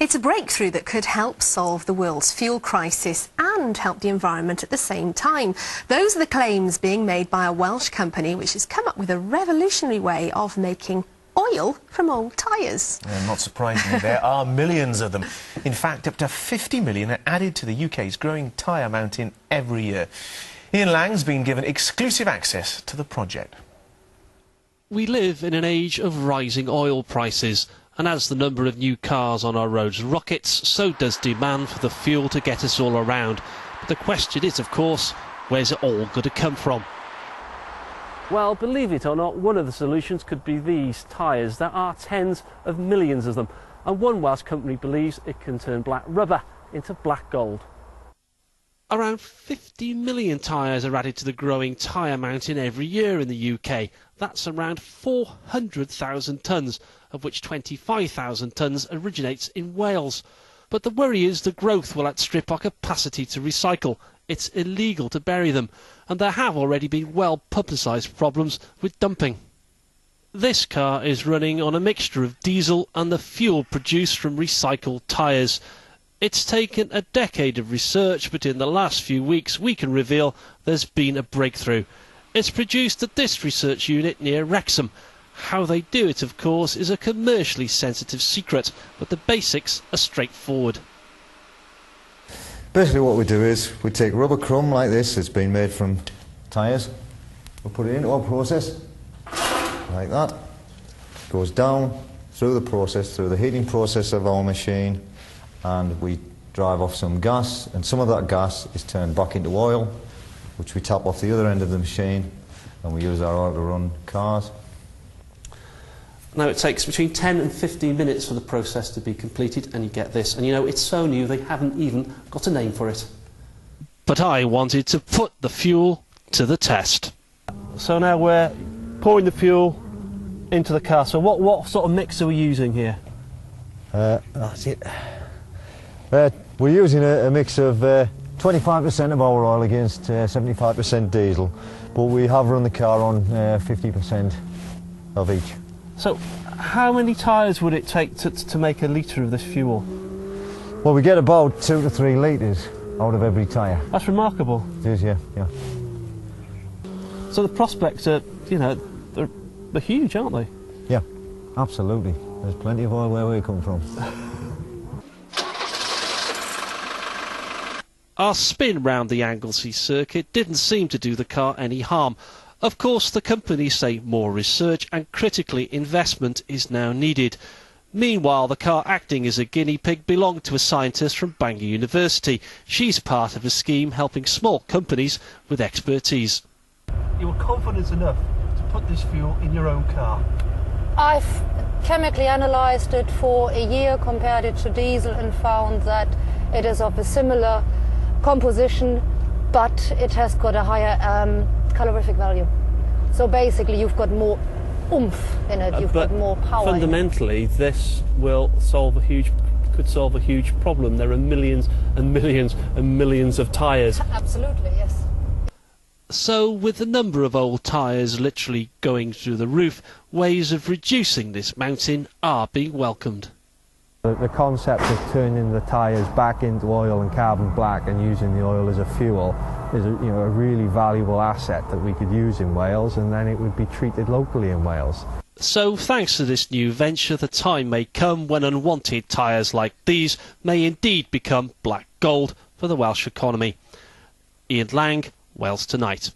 It's a breakthrough that could help solve the world's fuel crisis and help the environment at the same time. Those are the claims being made by a Welsh company which has come up with a revolutionary way of making oil from old tyres. Not surprisingly, there are millions of them. In fact, up to 50 million are added to the UK's growing tyre mountain every year. Ian Lang's been given exclusive access to the project. We live in an age of rising oil prices, and as the number of new cars on our roads rockets, so does demand for the fuel to get us all around. But the question is, of course, where's it all going to come from? Well, believe it or not, one of the solutions could be these tyres. There are tens of millions of them, and one Welsh company believes it can turn black rubber into black gold. Around 50 million tyres are added to the growing tyre mountain every year in the UK. That's around 400,000 tonnes, of which 25,000 tonnes originates in Wales. But the worry is the growth will outstrip our capacity to recycle. It's illegal to bury them, and there have already been well-publicised problems with dumping. This car is running on a mixture of diesel and the fuel produced from recycled tyres. It's taken a decade of research, but in the last few weeks we can reveal there's been a breakthrough. It's produced at this research unit near Wrexham. How they do it, of course, is a commercially sensitive secret, but the basics are straightforward. Basically what we do is we take rubber crumb like this that's been made from tyres, we put it into our process, like that, goes down through the process, through the heating process of our machine, and we drive off some gas, and some of that gas is turned back into oil, which we tap off the other end of the machine, and we use our oil to run cars. Now it takes between 10 and 15 minutes for the process to be completed, and you get this. And you know, it's so new they haven't even got a name for it. But I wanted to put the fuel to the test. So now we're pouring the fuel into the car. So what sort of mix are we using here? That's it. We're using a mix of 25% of our oil against 75% diesel, but we have run the car on 50% of each. So how many tyres would it take to make a litre of this fuel? Well, we get about 2 to 3 litres out of every tyre. That's remarkable. It is, yeah. So the prospects are, you know, they're huge, aren't they? Yeah, absolutely. There's plenty of oil where we come from. Our spin round the Anglesey circuit didn't seem to do the car any harm. Of course, the companies say more research and, critically, investment is now needed. Meanwhile, the car acting as a guinea pig belonged to a scientist from Bangor University. She's part of a scheme helping small companies with expertise. You were confident enough to put this fuel in your own car? I've chemically analysed it for a year, compared it to diesel, and found that it is of a similar composition, but it has got a higher calorific value. So basically you've got more oomph in it, you've got more power. Fundamentally, this will could solve a huge problem. There are millions and millions and millions of tyres. Absolutely, yes. So with the number of old tyres literally going through the roof, ways of reducing this mountain are being welcomed. The concept of turning the tyres back into oil and carbon black and using the oil as a fuel is a really valuable asset that we could use in Wales, and then it would be treated locally in Wales. So thanks to this new venture, the time may come when unwanted tyres like these may indeed become black gold for the Welsh economy. Ian Lang, Wales Tonight.